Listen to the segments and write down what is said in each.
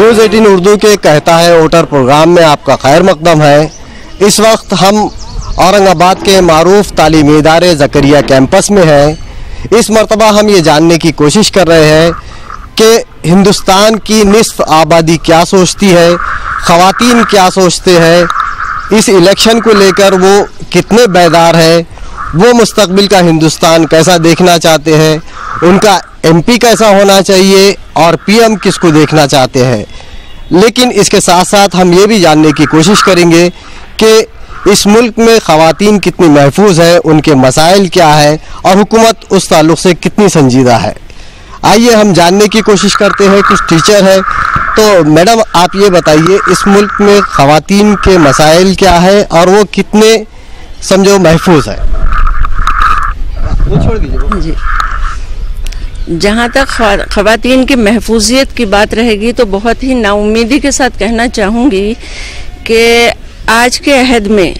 News 18 Urdu के कहता है वोटर प्रोग्राम में आपका खैर मकदम है। इस वक्त हम औरंगाबाद के मारूफ तालीमी इदारे ज़करिया कैंपस में हैं। इस मरतबा हम ये जानने की कोशिश कर रहे हैं कि हिंदुस्तान की निस्फ आबादी क्या सोचती है, ख़वातीन क्या सोचते हैं, इस इलेक्शन को लेकर वो कितने बेदार हैं, वो मुस्तकबिल का हिंदुस्तान कैसा देखना चाहते हैं, उनका एमपी कैसा होना चाहिए और पीएम किसको देखना चाहते हैं। लेकिन इसके साथ साथ हम ये भी जानने की कोशिश करेंगे कि इस मुल्क में ख़वातीन कितनी महफूज है, उनके मसाइल क्या है और हुकूमत उस ताल्लुक़ से कितनी संजीदा है। आइए हम जानने की कोशिश करते हैं। कुछ टीचर हैं, तो मैडम आप ये बताइए इस मुल्क में ख़वातीन के मसाइल क्या है और वो कितने समझो महफूज है। वो छोड़ दीजिए जी। जहाँ तक ख़वातीन की महफूजियत की बात रहेगी तो बहुत ही नाउम्मीदी के साथ कहना चाहूँगी कि आज के अहद में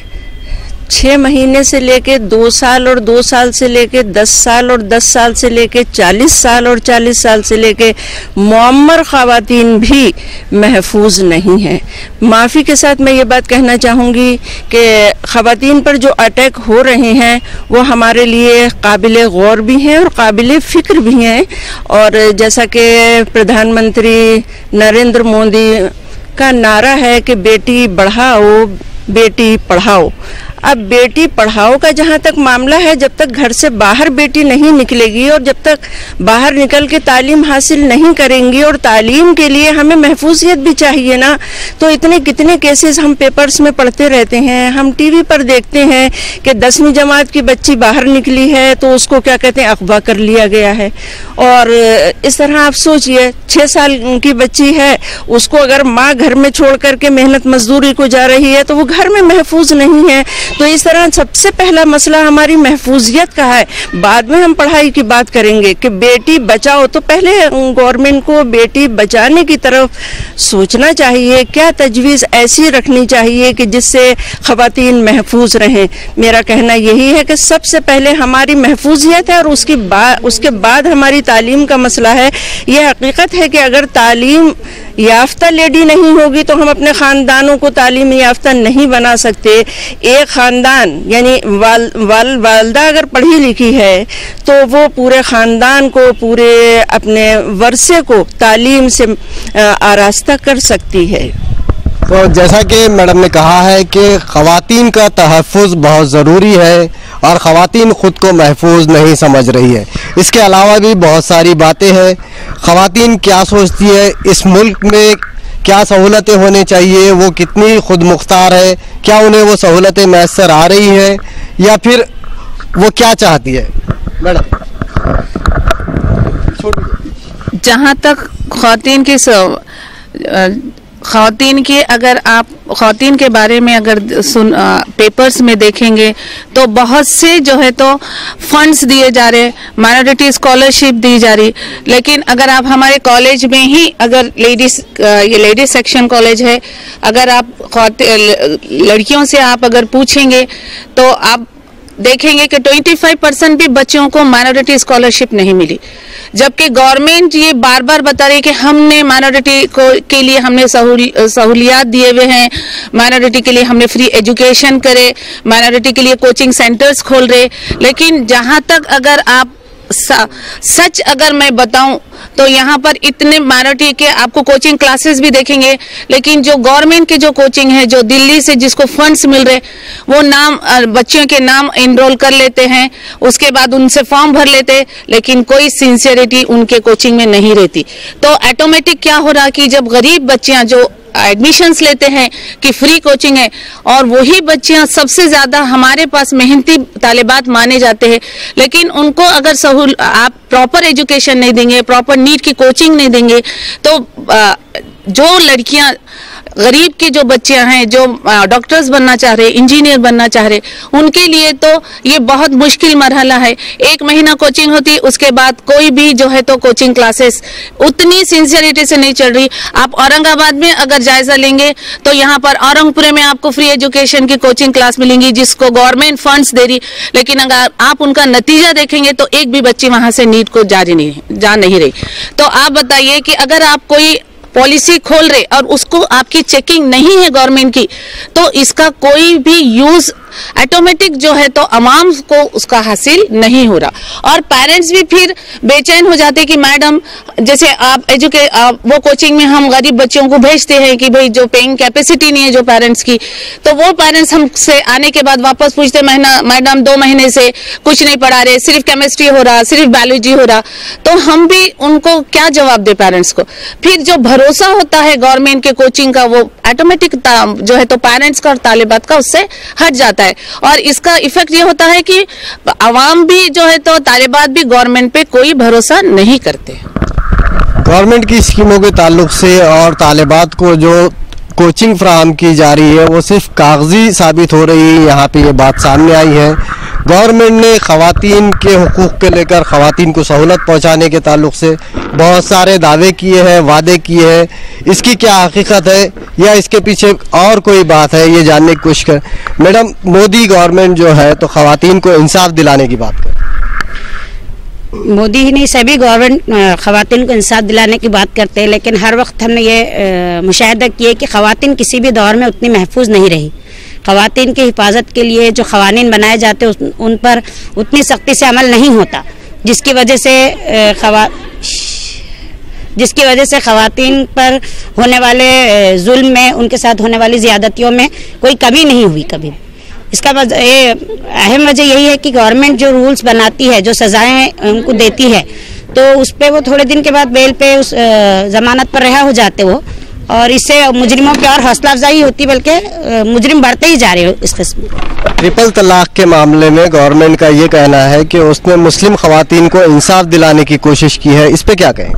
6 महीने से लेके 2 साल और 2 साल से लेके 10 साल और 10 साल से लेके 40 साल और 40 साल से लेके मुअम्मर ख़वातीन भी महफूज नहीं हैं। माफ़ी के साथ मैं ये बात कहना चाहूँगी कि ख़वातीन पर जो अटैक हो रहे हैं वो हमारे लिए काबिल गौर भी हैं और काबिल फ़िक्र भी हैं। और जैसा कि प्रधानमंत्री नरेंद्र मोदी का नारा है कि बेटी बढ़ाओ बेटी पढ़ाओ। अब बेटी पढ़ाओ का जहाँ तक मामला है, जब तक घर से बाहर बेटी नहीं निकलेगी और जब तक बाहर निकल के तालीम हासिल नहीं करेंगी, और तालीम के लिए हमें महफूजियत भी चाहिए ना, तो इतने कितने केसेस हम पेपर्स में पढ़ते रहते हैं, हम टीवी पर देखते हैं कि 10वीं जमात की बच्ची बाहर निकली है तो उसको क्या कहते हैं अगवा कर लिया गया है। और इस तरह आप सोचिए 6 साल की बच्ची है, उसको अगर माँ घर में छोड़ करके मेहनत मजदूरी को जा रही है तो वो घर में महफूज नहीं है। तो इस तरह सबसे पहला मसला हमारी महफूजियत का है। बाद में हम पढ़ाई की बात करेंगे कि बेटी बचाओ, तो पहले गवर्नमेंट को बेटी बचाने की तरफ सोचना चाहिए। क्या तजवीज़ ऐसी रखनी चाहिए कि जिससे ख़वातीन महफूज रहें। मेरा कहना यही है कि सबसे पहले हमारी महफूजियत है और उसके बाद हमारी तालीम का मसला है। यह हकीकत है कि अगर तालीम याफ्ता लेडी नहीं होगी तो हम अपने ख़ानदानों को तालीम याफ्ता नहीं बना सकते। एक ख़ानदान यानी वालदा अगर पढ़ी लिखी है तो वो पूरे ख़ानदान को, पूरे अपने वर्से को तालीम से आरास्ता कर सकती है। तो जैसा कि मैडम ने कहा है कि ख़वातीन का तहफ़्फ़ुज़ बहुत ज़रूरी है और ख़वातीन ख़ुद को महफूज नहीं समझ रही है। इसके अलावा भी बहुत सारी बातें हैं। ख़वातीन क्या सोचती है, इस मुल्क में क्या सहूलतें होनी चाहिए, वो कितनी खुद मुख्तार है, क्या उन्हें वो सहूलतें मैसर आ रही हैं या फिर वो क्या चाहती है। मैडम जहाँ तक ख़वातीन की अगर आप ख़वातीन के बारे में अगर पेपर्स में देखेंगे तो बहुत से जो है तो फंड्स दिए जा रहे, माइनॉरिटी स्कॉलरशिप दी जा रही। लेकिन अगर आप हमारे कॉलेज में ही अगर ये लेडीज सेक्शन कॉलेज है, अगर आप लड़कियों से आप अगर पूछेंगे तो आप देखेंगे कि 25% भी बच्चों को माइनॉरिटी स्कॉलरशिप नहीं मिली। जबकि गवर्नमेंट ये बार बार बता रही है कि हमने माइनॉरिटी के लिए हमने सहूलियात दिए हुए हैं, माइनॉरिटी के लिए हमने फ्री एजुकेशन करे, माइनॉरिटी के लिए कोचिंग सेंटर्स खोल रहे। लेकिन जहाँ तक अगर आप सच अगर मैं बताऊं तो यहाँ पर इतने माइनॉरिटी के आपको कोचिंग क्लासेस भी देखेंगे, लेकिन जो गवर्नमेंट के जो कोचिंग है, जो दिल्ली से जिसको फंड्स मिल रहे, वो नाम बच्चों के नाम इनरोल कर लेते हैं, उसके बाद उनसे फॉर्म भर लेते, लेकिन कोई सिंसियरिटी उनके कोचिंग में नहीं रहती। तो ऑटोमेटिक क्या हो रहा कि जब गरीब बच्चियां जो एडमिशन्स लेते हैं कि फ्री कोचिंग है, और वही बच्चियां सबसे ज़्यादा हमारे पास मेहनती तालिबात माने जाते हैं, लेकिन उनको अगर आप प्रॉपर एजुकेशन नहीं देंगे, प्रॉपर नीट की कोचिंग नहीं देंगे, तो जो लड़कियां गरीब की जो बच्चियां हैं, जो डॉक्टर्स बनना चाह रहे, इंजीनियर बनना चाह रहे, उनके लिए तो ये बहुत मुश्किल मरहला है। 1 महीना कोचिंग होती, उसके बाद कोई भी जो है तो कोचिंग क्लासेस उतनी सिंसियरिटी से नहीं चल रही। आप औरंगाबाद में अगर जायजा लेंगे तो यहाँ पर औरंगपुर में आपको फ्री एजुकेशन की कोचिंग क्लास मिलेंगी जिसको गवर्नमेंट फंड्स दे रही, लेकिन अगर आप उनका नतीजा देखेंगे तो एक भी बच्ची वहां से नीट को जा नहीं रही। तो आप बताइए कि अगर आप कोई पॉलिसी खोल रहे और उसको आपकी चेकिंग नहीं है गवर्नमेंट की, तो इसका कोई भी यूज ऑटोमेटिक जो है तो अवाम को उसका हासिल नहीं हो रहा। और पेरेंट्स भी फिर बेचैन हो जाते कि मैडम जैसे आप वो कोचिंग में हम गरीब बच्चों को भेजते हैं कि भाई जो पेइंग कैपेसिटी नहीं है जो पेरेंट्स की, तो वो पेरेंट्स हमसे आने के बाद वापस पूछते मैडम 2 महीने से कुछ नहीं पढ़ा रहे, सिर्फ केमिस्ट्री हो रहा, सिर्फ बायोलॉजी हो रहा। तो हम भी उनको क्या जवाब दे पेरेंट्स को। फिर जो भरोसा होता है गवर्नमेंट के कोचिंग का वो ऑटोमेटिक जो है तो पेरेंट्स का और तालिबात का उससे हट जाता है। और इसका इफेक्ट ये होता है कि अवाम भी जो है तो तालिबात भी गवर्नमेंट पे कोई भरोसा नहीं करते। गवर्नमेंट की स्कीमों के ताल्लुक से और तालिबात को जो कोचिंग फराहम की जा रही है वो सिर्फ कागजी साबित हो रही है, यहाँ पे ये बात सामने आई है। गवर्नमेंट ने ख़वातीन के हुकूक़ के लेकर ख़वातीन को सहूलत पहुँचाने के ताल्लुक से बहुत सारे दावे किए हैं, वादे किए हैं। इसकी क्या हकीकत है या इसके पीछे और कोई बात है, ये जानने की कोशिश कर। मैडम, मोदी गवर्नमेंट जो है तो ख़वातीन को इंसाफ दिलाने की बात कर, मोदी ही नहीं सभी गवर्नमेंट ख़वातीन को इंसाफ दिलाने की बात करते हैं, लेकिन हर वक्त हमने ये मुशाहिदा किया कि ख़वातीन किसी भी दौर में उतनी महफूज नहीं रही। ख़वातीन की हिफाजत के लिए जो क़वानीन बनाए जाते हैं उन पर उतनी सख्ती से अमल नहीं होता, जिसकी वजह से ख़वातीन पर होने वाले जुल्म में, उनके साथ होने वाली ज़्यादतियों में कोई कमी नहीं हुई कभी। इसका अहम वजह यही है कि गवर्नमेंट जो रूल्स बनाती है, जो सज़ाएं उनको देती है, तो उस पर वो थोड़े दिन के बाद बेल पे उस ज़मानत पर रिहा हो जाते वो, और इससे मुजरिमों की और हौसला अफजाई होती, बल्कि मुजरिम बढ़ते ही जा रहे हो इस किस्म। ट्रिपल तलाक के मामले में गवर्नमेंट का ये कहना है कि उसने मुस्लिम ख़वातीन को इंसाफ दिलाने की कोशिश की है, इस पे क्या कहें?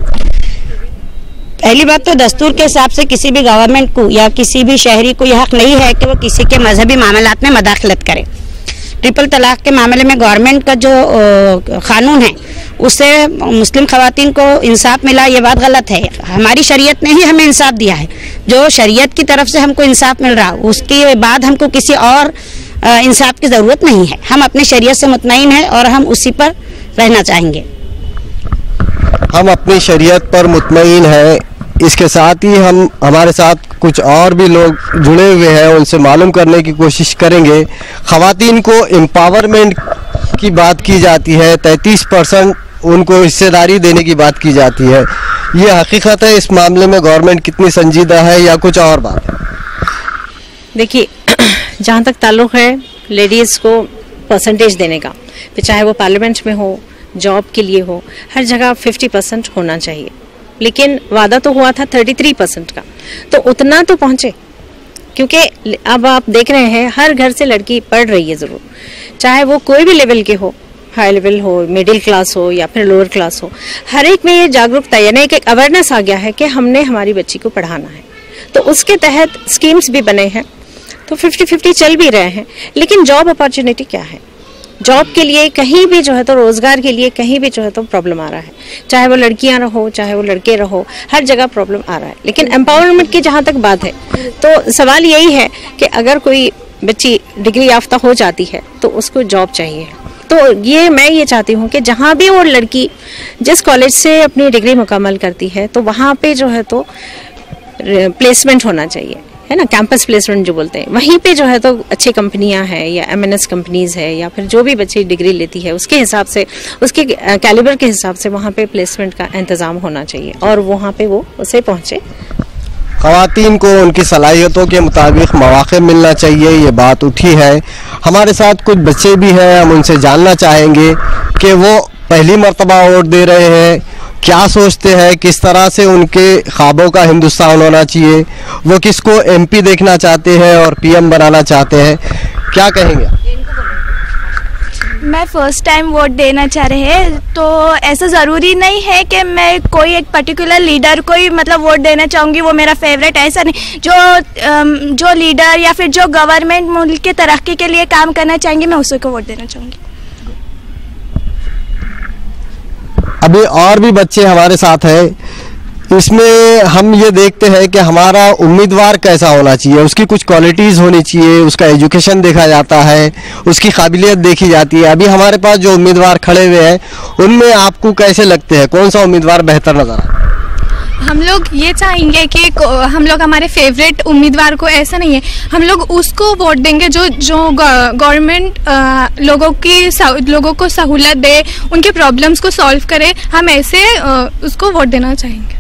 पहली बात तो दस्तूर के हिसाब से किसी भी गवर्नमेंट को या किसी भी शहरी को यह हक नहीं है कि वो किसी के मजहबी मामलात में मदाखलत करे। ट्रिपल तलाक के मामले में गवर्नमेंट का जो कानून है उससे मुस्लिम ख़वातीन को इंसाफ मिला, ये बात गलत है। हमारी शरीयत ने ही हमें इंसाफ दिया है, जो शरीयत की तरफ से हमको इंसाफ मिल रहा, उसके बाद हमको किसी और इंसाफ की ज़रूरत नहीं है। हम अपने शरीयत से मुतमईन हैं और हम उसी पर रहना चाहेंगे। हम अपनी शरीयत पर मुतमईन हैं। इसके साथ ही हमारे साथ कुछ और भी लोग जुड़े हुए हैं, उनसे मालूम करने की कोशिश करेंगे। ख़वातीन को एम्पावरमेंट की बात की जाती है, 33% उनको हिस्सेदारी देने की बात की जाती है। ये हकीकत है? इस मामले में गवर्नमेंट कितनी संजीदा है या कुछ और बात है? देखिए, जहाँ तक ताल्लुक़ है लेडीज़ को परसेंटेज देने का, फिर चाहे वो पार्लियामेंट में हो, जॉब के लिए हो, हर जगह 50% होना चाहिए। लेकिन वादा तो हुआ था 33% का, तो उतना तो पहुँचे, क्योंकि अब आप देख रहे हैं हर घर से लड़की पढ़ रही है ज़रूर, चाहे वो कोई भी लेवल के हो, हाई लेवल हो, मिडिल क्लास हो या फिर लोअर क्लास हो। हर एक में ये जागरूकता यानी एक अवेयरनेस आ गया है कि हमने हमारी बच्ची को पढ़ाना है, तो उसके तहत स्कीम्स भी बने हैं, तो 50-50 चल भी रहे हैं। लेकिन जॉब अपॉर्चुनिटी क्या है? जॉब के लिए कहीं भी जो है तो रोज़गार के लिए कहीं भी जो है तो प्रॉब्लम आ रहा है, चाहे वो लड़कियां रहो चाहे वो लड़के रहो, हर जगह प्रॉब्लम आ रहा है। लेकिन एम्पावरमेंट की जहाँ तक बात है तो सवाल यही है कि अगर कोई बच्ची डिग्री याफ्ता हो जाती है तो उसको जॉब चाहिए। तो मैं ये चाहती हूँ कि जहाँ भी वो लड़की जिस कॉलेज से अपनी डिग्री मुकम्मल करती है तो वहाँ पे जो है तो प्लेसमेंट होना चाहिए, है ना, कैंपस प्लेसमेंट जो बोलते हैं। वहीं पे जो है तो अच्छी कंपनियां हैं या MNS कंपनीज है या फिर जो भी बच्ची डिग्री लेती है उसके हिसाब से, उसके कैलिबर के हिसाब से वहाँ पे प्लेसमेंट का इंतज़ाम होना चाहिए और वहाँ पे वो उसे पहुँचे। ख़वातीन को उनकी सलाहियतों के मुताबिक मौक़े मिलना चाहिए, ये बात उठी है। हमारे साथ कुछ बच्चे भी हैं, हम उनसे जानना चाहेंगे कि वो पहली मर्तबा वोट दे रहे हैं, क्या सोचते हैं, किस तरह से उनके ख्वाबों का हिंदुस्तान होना चाहिए, वो किसको MP देखना चाहते हैं और PM बनाना चाहते हैं, क्या कहेंगे? मैं फ़र्स्ट टाइम वोट देना चाह रहे हैं, तो ऐसा ज़रूरी नहीं है कि मैं कोई एक पर्टिकुलर लीडर को ही मतलब वोट देना चाहूँगी, वो मेरा फेवरेट, ऐसा नहीं। जो लीडर या फिर जो गवर्नमेंट मुल्क की तरक्की के लिए काम करना चाहेंगे मैं उसी को वोट देना चाहूँगी। अभी और भी बच्चे हमारे साथ हैं, इसमें हम ये देखते हैं कि हमारा उम्मीदवार कैसा होना चाहिए, उसकी कुछ क्वालिटीज़ होनी चाहिए, उसका एजुकेशन देखा जाता है, उसकी काबिलियत देखी जाती है। अभी हमारे पास जो उम्मीदवार खड़े हुए हैं उनमें आपको कैसे लगते हैं, कौन सा उम्मीदवार बेहतर नज़र आता है? हम लोग ये चाहेंगे कि हम लोग हमारे फेवरेट उम्मीदवार को, ऐसा नहीं है, हम लोग उसको वोट देंगे जो गवर्नमेंट लोगों को सहूलत दे, उनके प्रॉब्लम्स को सॉल्व करे। हम ऐसे उसको वोट देना चाहेंगे।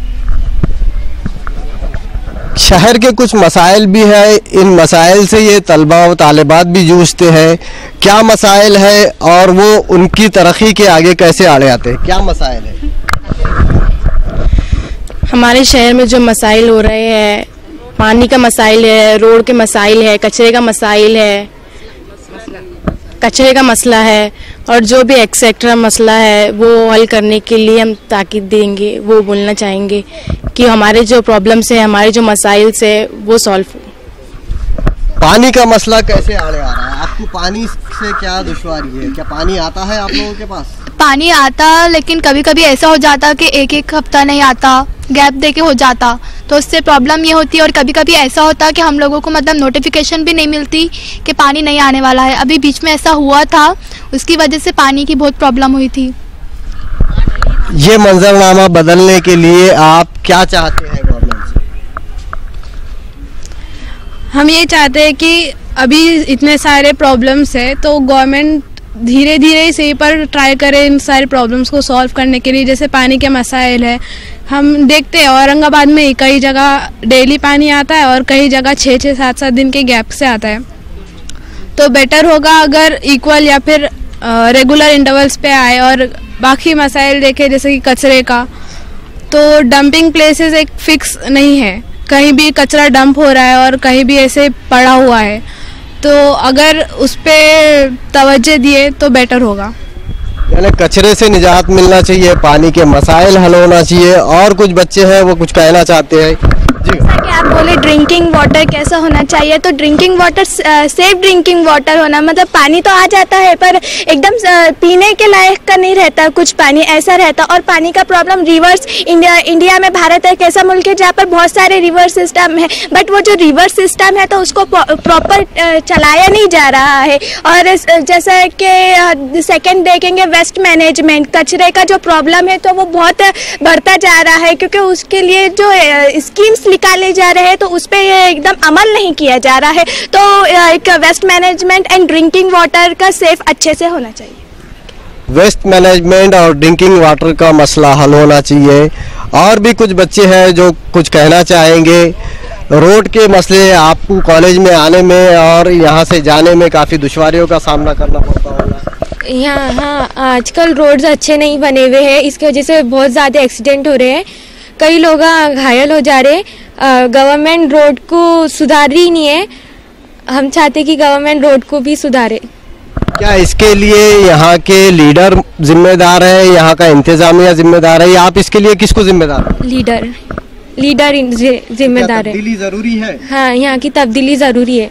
शहर के कुछ मसाइल भी है, इन मसाइल से ये तलबा व तालिबात भी जूझते हैं। क्या मसाइल है और वो उनकी तरक्की के आगे कैसे आड़े आते हैं? क्या मसाइल है? हमारे शहर में जो मसाइल हो रहे हैं, पानी का मसाइल है, रोड के मसाइल है, कचरे का मसाइल है, कचरे का मसला है, और जो भी एक्सेट्रा मसला है वो हल करने के लिए हम ताकीद देंगे, वो बोलना चाहेंगे कि हमारे जो प्रॉब्लम्स है, हमारे जो मसाइल से वो सॉल्व हो। पानी का मसला कैसे आड़े आ रहा है? आपको पानी से क्या दुश्वारी है? क्या पानी आता है आप लोगों के पास? पानी आता, लेकिन कभी कभी ऐसा हो जाता कि एक हफ्ता नहीं आता, गैप देके हो जाता, तो उससे प्रॉब्लम ये होती है। और कभी कभी ऐसा होता कि हम लोगों को मतलब नोटिफिकेशन भी नहीं मिलती कि पानी नहीं आने वाला है। अभी बीच में ऐसा हुआ था, उसकी वजह से पानी की बहुत प्रॉब्लम हुई थी। ये मंजरनामा बदलने के लिए आप क्या चाहते हैं गवर्नमेंट से? हम ये चाहते हैं कि अभी इतने सारे प्रॉब्लम्स है, तो गवर्नमेंट धीरे धीरे इसी पर ट्राई करे इन सारे प्रॉब्लम्स को सॉल्व करने के लिए। जैसे पानी के मसाइल है, हम देखते हैं औरंगाबाद में कई जगह डेली पानी आता है और कई जगह 6-6, 7-7 दिन के गैप से आता है। तो बेटर होगा अगर इक्वल या फिर रेगुलर इंटरवल्स पे आए। और बाकी मसाइल देखें जैसे कि कचरे का, तो डंपिंग प्लेसेस एक फिक्स नहीं है, कहीं भी कचरा डंप हो रहा है और कहीं भी ऐसे पड़ा हुआ है, तो अगर उस पर तवज्जो दिए तो बेटर होगा। यानी कचरे से निजात मिलना चाहिए, पानी के मसाइल हल होना चाहिए। और कुछ बच्चे हैं वो कुछ कहना चाहते हैं। जी, जैसा कि आप बोले ड्रिंकिंग वाटर कैसा होना चाहिए, तो drinking water safe drinking water होना, मतलब पानी तो आ जाता है पर एकदम पीने के लायक का नहीं रहता, कुछ पानी ऐसा रहता। और पानी का प्रॉब्लम रिवर्स, इंडिया में भारत एक ऐसा मुल्क है जहाँ पर बहुत सारे रिवर सिस्टम है, बट वो जो रिवर सिस्टम है तो उसको प्रॉपर चलाया नहीं जा रहा है। और जैसा कि सेकेंड देखेंगे वेस्ट मैनेजमेंट, कचरे का जो प्रॉब्लम है तो वो बहुत बढ़ता जा रहा है, क्योंकि उसके लिए जो स्कीम्स निकाले जा रहे हैं तो उस पर एकदम अमल नहीं किया जा रहा है। तो एक waste management and drinking water का सेफ अच्छे से होना चाहिए। वेस्ट मैनेजमेंट और ड्रिंकिंग वाटर का मसला हल होना चाहिए। और भी कुछ बच्चे हैं जो कुछ कहना चाहेंगे। रोड के मसले, आपको कॉलेज में आने में और यहाँ से जाने में काफ़ी दुश्वारियों का सामना करना पड़ता होगा। यहाँ हाँ, आजकल रोड्स अच्छे नहीं बने हुए हैं, इसकी वजह से बहुत ज़्यादा एक्सीडेंट हो रहे हैं, कई लोग घायल हो जा रहे हैं। गवर्नमेंट रोड को सुधार ही नहीं है, हम चाहते कि गवर्नमेंट रोड को भी सुधारे। क्या इसके लिए यहाँ के लीडर जिम्मेदार है, यहाँ का इंतजामिया जिम्मेदार है, या आप इसके लिए किसको जिम्मेदार है? लीडर जिम्मेदार है। तब्दीली जरूरी है? हाँ, यहाँ की तब्दीली ज़रूरी है।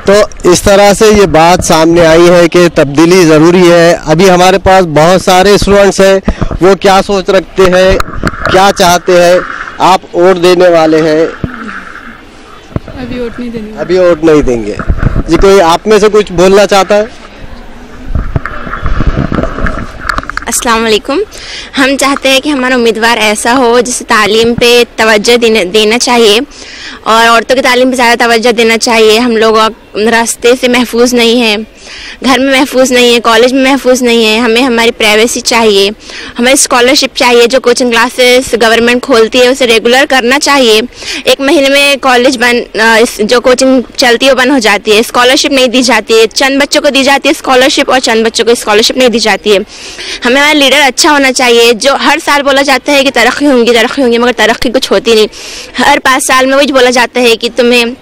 तो इस तरह से ये बात सामने आई है कि तब्दीली ज़रूरी है। अभी हमारे पास बहुत सारे स्टूडेंट्स हैं, वो क्या सोच रखते हैं, क्या चाहते हैं। आप वोट देने वाले हैं? अभी वोट नहीं देंगे। अभी वोट नहीं देंगे। जी, कोई आप में से कुछ बोलना चाहता है? अस्सलाम वालेकुम। हम चाहते हैं कि हमारा उम्मीदवार ऐसा हो जिसे तालीम पे तवज्जो देना चाहिए और औरतों की तालीम पे ज़्यादा तवज्जो देना चाहिए। हम लोग रास्ते से महफूज नहीं हैं, घर में महफूज नहीं है, कॉलेज में महफूज नहीं है। हमें हमारी प्राइवेसी चाहिए, हमें स्कॉलरशिप चाहिए। जो कोचिंग क्लासेस गवर्नमेंट खोलती है उसे रेगुलर करना चाहिए। एक महीने में कॉलेज जो कोचिंग चलती है वो बंद हो जाती है, स्कॉलरशिप नहीं दी जाती है। चंद बच्चों को दी जाती है स्कॉलरशिप और चंद बच्चों को स्कॉलरशिप नहीं दी जाती है। हमें हमारा लीडर अच्छा होना चाहिए। जो हर साल बोला जाता है कि तरक्की होंगी, मगर तरक्की कुछ होती नहीं। हर 5 साल में वही बोला जाता है कि तुम्हें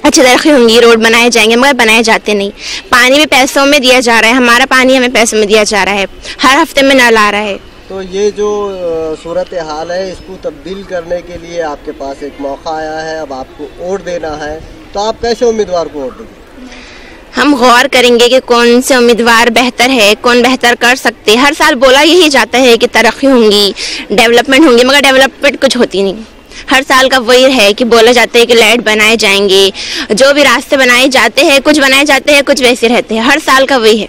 अच्छी तरक्की होंगी, रोड बनाए जाएंगे, मगर बनाए जाते नहीं। पानी भी पैसों में दिया जा रहा है, हमारा पानी हमें पैसों में दिया जा रहा है, हर हफ्ते में नल आ रहा है। तो ये जो सूरत हाल है इसको तब्दील करने के लिए आपके पास एक मौका आया है, अब आपको वोट देना है, तो आप कैसे उम्मीदवार को वोट देंगे? हम गौर करेंगे कि कौन से उम्मीदवार बेहतर है, कौन बेहतर कर सकते हैं। हर साल बोला यही जाता है कि तरक्की होंगी, डेवलपमेंट होंगी, मगर डेवलपमेंट कुछ होती नहीं। हर साल का वही है कि बोला जाता है कि लाइट बनाए जाएंगे, जो भी रास्ते बनाए जाते हैं, कुछ बनाए जाते हैं, कुछ वैसे रहते हैं। हर साल का वही है।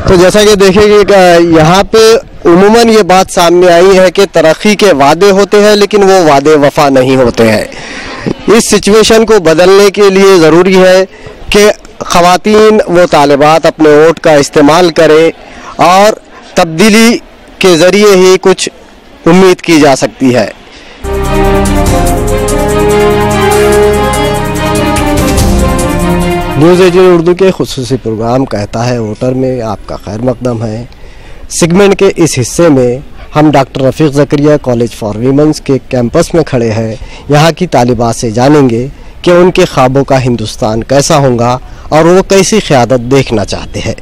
तो जैसा कि देखेंगे कि यहाँ पे उमूमन ये बात सामने आई है कि तरक्की के वादे होते हैं लेकिन वो वादे वफा नहीं होते हैं। इस सिचुएशन को बदलने के लिए ज़रूरी है कि ख़वातीन व तालिबात अपने वोट का इस्तेमाल करें और तब्दीली के ज़रिए ही कुछ उम्मीद की जा सकती है। न्यूज़ 18 उर्दू के खुसूसी प्रोग्राम कहता है वोटर में आपका खैर मकदम है। सेगमेंट के इस हिस्से में हम doctor Rafiq Zakaria college for women's के कैंपस में खड़े हैं। यहाँ की तालिबात से जानेंगे कि उनके ख्वाबों का हिंदुस्तान कैसा होगा और वो कैसी क़यादत देखना चाहते हैं।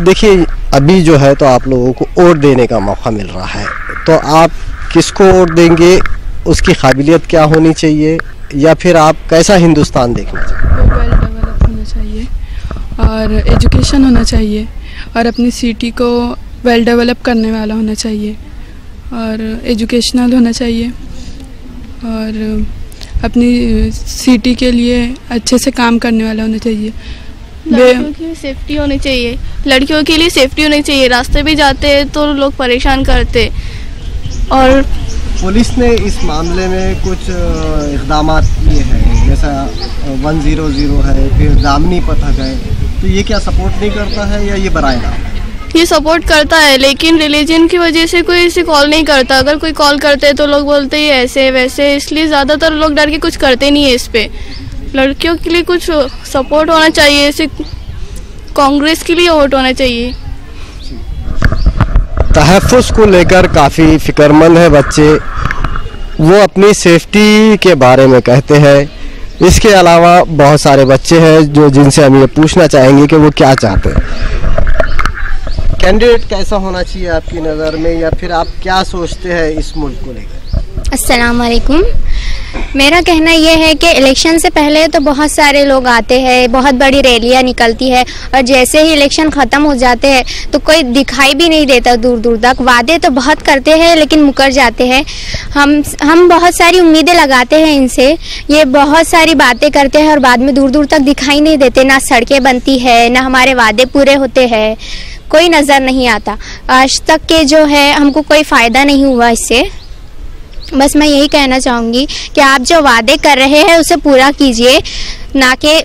देखिए अभी जो है तो आप लोगों को वोट देने का मौका मिल रहा है, तो आप किसको वोट देंगे, उसकी काबिलियत क्या होनी चाहिए या फिर आप कैसा हिंदुस्तान देखना चाहिए? वेल डेवलप होना चाहिए और एजुकेशन होना चाहिए और अपनी सिटी को वेल डेवलप करने वाला होना चाहिए और एजुकेशनल होना चाहिए और अपनी सिटी के लिए अच्छे से काम करने वाला होना चाहिए। लड़कियों की सेफ्टी होनी चाहिए, लड़कियों के लिए सेफ्टी होनी चाहिए। रास्ते भी जाते हैं तो लोग परेशान करते। और पुलिस ने इस मामले में कुछ इक़दाम किए हैं, जैसा 100 है, फिर दामनी पथक है, तो ये क्या सपोर्ट नहीं करता है या ये बराए नाम है? ये सपोर्ट करता है लेकिन रिलीजन की वजह से कोई इसे कॉल नहीं करता। अगर कोई कॉल करते हैं तो लोग बोलते हैं ऐसे वैसे, इसलिए ज़्यादातर लोग डर के कुछ करते नहीं है इस पे। लड़कियों के लिए कुछ सपोर्ट होना चाहिए, ऐसे कांग्रेस के लिए वोट होना चाहिए। तहफ़्फ़ुज़ को लेकर काफ़ी फ़िक्रमंद है बच्चे, वो अपनी सेफ्टी के बारे में कहते हैं। इसके अलावा बहुत सारे बच्चे हैं जो जिनसे हम ये पूछना चाहेंगे कि वो क्या चाहते हैं। कैंडिडेट कैसा होना चाहिए आपकी नज़र में, या फिर आप क्या सोचते हैं इस मुल्क को लेकर? अस्सलाम वालेकुम। मेरा कहना यह है कि इलेक्शन से पहले तो बहुत सारे लोग आते हैं, बहुत बड़ी रैलियां निकलती है और जैसे ही इलेक्शन ख़त्म हो जाते हैं तो कोई दिखाई भी नहीं देता दूर दूर तक। वादे तो बहुत करते हैं लेकिन मुकर जाते हैं। हम बहुत सारी उम्मीदें लगाते हैं इनसे, ये बहुत सारी बातें करते हैं और बाद में दूर दूर तक दिखाई नहीं देते। ना सड़कें बनती है, ना हमारे वादे पूरे होते हैं, कोई नज़र नहीं आता। आज तक के जो है हमको कोई फ़ायदा नहीं हुआ इससे। बस मैं यही कहना चाहूँगी कि आप जो वादे कर रहे हैं उसे पूरा कीजिए, ना कि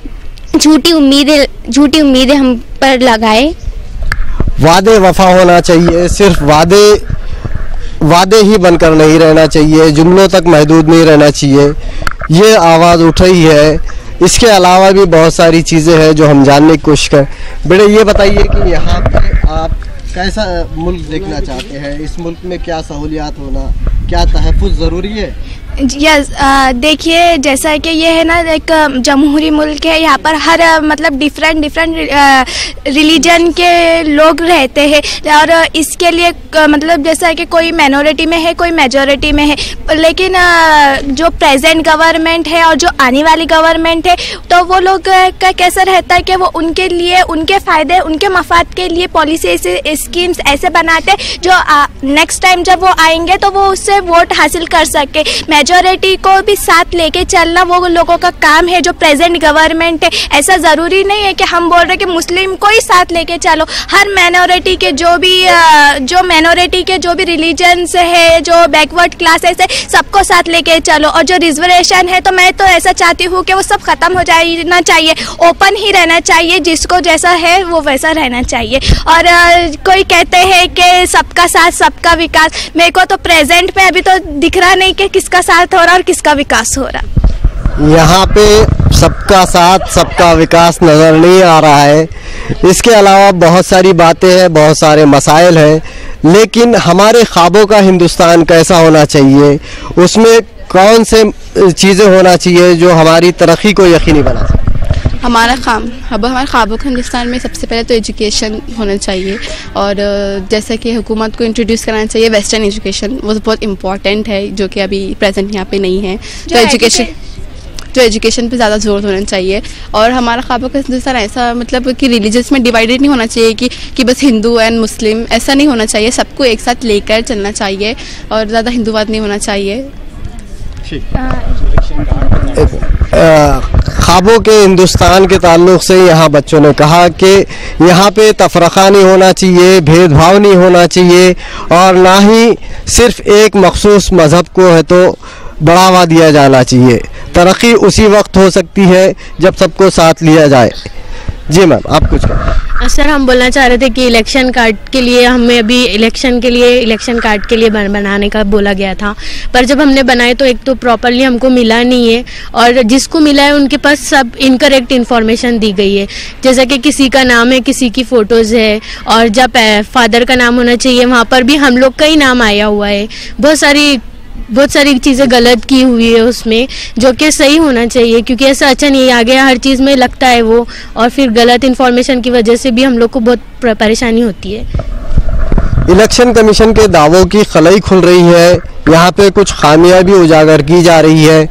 झूठी उम्मीदें हम पर लगाए। वादे वफा होना चाहिए, सिर्फ वादे ही बनकर नहीं रहना चाहिए, जुमलों तक महदूद नहीं रहना चाहिए। ये आवाज़ उठ रही है। इसके अलावा भी बहुत सारी चीज़ें हैं जो हम जानने की कोशिश करें। बेटे ये बताइए कि यहाँ पे आप कैसा मुल्क देखना चाहते हैं? इस मुल्क में क्या सहूलियात होना, क्या तहफ़्फ़ुज़ ज़रूरी है? यस, देखिए जैसा कि ये है ना एक जमहूरी मुल्क है, यहाँ पर हर मतलब डिफरेंट रिलीजन के लोग रहते हैं और इसके लिए मतलब जैसा कि कोई माइनॉरिटी में है, कोई मेजॉरिटी में है। लेकिन जो प्रेजेंट गवर्नमेंट है और जो आने वाली गवर्नमेंट है तो वो लोग का कैसा रहता है कि वो उनके लिए, उनके फ़ायदे, उनके मफाद के लिए पॉलिसी ऐसे स्कीम्स ऐसे बनाते हैं जो नेक्स्ट टाइम जब वो आएंगे तो वो उससे वोट हासिल कर सके। मेजॉरिटी को भी साथ लेके चलना वो लोगों का काम है जो प्रेजेंट गवर्नमेंट है। ऐसा ज़रूरी नहीं है कि हम बोल रहे कि मुस्लिम को ही साथ लेके चलो। हर माइनॉरिटी के जो भी रिलीजन्स है, जो बैकवर्ड क्लासेस है, सबको साथ लेके चलो। और जो रिजर्वेशन है तो मैं तो ऐसा चाहती हूँ कि वो सब ख़त्म हो जाना चाहिए, ओपन ही रहना चाहिए, जिसको जैसा है वो वैसा रहना चाहिए। और कोई कहते हैं कि सबका साथ सबका विकास, मेरे को तो प्रेजेंट पे अभी तो दिख रहा नहीं कि किसका साथ हो रहा और किसका विकास हो रहा। यहाँ पे सबका साथ सबका विकास नज़र नहीं आ रहा है। इसके अलावा बहुत सारी बातें हैं, बहुत सारे मसाइल हैं, लेकिन हमारे ख्वाबों का हिंदुस्तान कैसा होना चाहिए, उसमें कौन से चीज़ें होना चाहिए जो हमारी तरक्की को यकीनी बना सके? हमारे ख्वाबों के हिंदुस्तान में सबसे पहले तो एजुकेशन होना चाहिए और जैसा कि हुकूमत को इंट्रोड्यूस कराना चाहिए वेस्टर्न एजुकेशन, वो बहुत इम्पॉर्टेंट है जो कि अभी प्रेजेंट यहाँ पे नहीं है। तो एजुकेशन पे ज़्यादा जोर होना चाहिए। और हमारा ख्वाबों का हिंदुस्तान ऐसा मतलब कि रिलीजियस में डिवाइडेड नहीं होना चाहिए कि बस हिंदू एंड मुस्लिम, ऐसा नहीं होना चाहिए। सबको एक साथ लेकर चलना चाहिए और ज़्यादा हिंदूवाद नहीं होना चाहिए। ख्वाबों के हिंदुस्तान के ताल्लुक से यहाँ बच्चों ने कहा कि यहाँ पे तफरक़ा नहीं होना चाहिए, भेदभाव नहीं होना चाहिए और ना ही सिर्फ एक मखसूस मज़हब को है तो बढ़ावा दिया जाना चाहिए। तरक्की उसी वक्त हो सकती है जब सबको साथ लिया जाए। जी मैम, आप कुछ कहें। सर, हम बोलना चाह रहे थे कि इलेक्शन कार्ड के लिए हमें अभी इलेक्शन कार्ड के लिए बनाने का बोला गया था, पर जब हमने बनाए तो एक तो प्रॉपरली हमको मिला नहीं है और जिसको मिला है उनके पास सब इनकरेक्ट इन्फॉर्मेशन दी गई है। जैसा कि किसी का नाम है, किसी की फ़ोटोज़ है और जब फादर का नाम होना चाहिए वहाँ पर भी हम लोग का ही नाम आया हुआ है। बहुत सारी चीज़ें गलत की हुई है उसमें, जो कि सही होना चाहिए क्योंकि ऐसा अच्छा नहीं आ गया हर चीज़ में लगता है वो, और फिर गलत इन्फॉर्मेशन की वजह से भी हम लोग को बहुत परेशानी होती है। इलेक्शन कमीशन के दावों की खलई खुल रही है, यहाँ पे कुछ खामियां भी उजागर की जा रही है।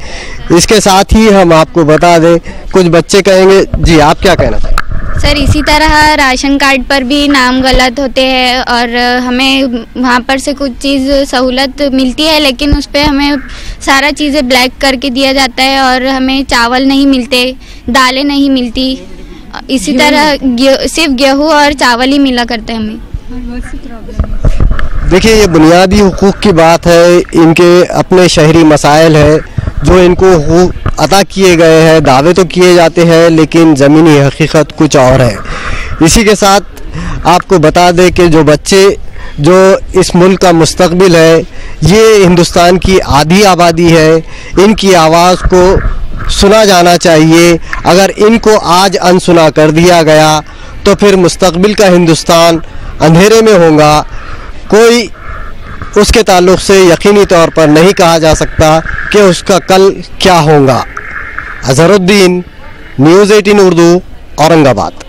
इसके साथ ही हम आपको बता दें, कुछ बच्चे कहेंगे। जी, आप क्या कहना चाहेंगे? सर, इसी तरह राशन कार्ड पर भी नाम गलत होते हैं और हमें वहाँ पर से कुछ चीज़ सहूलत मिलती है लेकिन उस पर हमें सारा चीज़ें ब्लैक करके दिया जाता है और हमें चावल नहीं मिलते, दालें नहीं मिलती। इसी तरह सिर्फ गेहूँ और चावल ही मिला करता है हमें। देखिए, ये बुनियादी हुकूक की बात है, इनके अपने शहरी मसाइल है जो इनको हुकूक अता किए गए हैं। दावे तो किए जाते हैं लेकिन ज़मीनी हकीकत कुछ और है। इसी के साथ आपको बता दें कि जो बच्चे जो इस मुल्क का मुस्तकबिल है, ये हिंदुस्तान की आधी आबादी है, इनकी आवाज़ को सुना जाना चाहिए। अगर इनको आज अनसुना कर दिया गया तो फिर मुस्तकबिल का हिंदुस्तान अंधेरे में होगा। कोई उसके ताल्लुक़ से यकीनी तौर पर नहीं कहा जा सकता कि उसका कल क्या होगा। अज़हरुद्दीन, न्यूज़ 18 उर्दू, औरंगाबाद।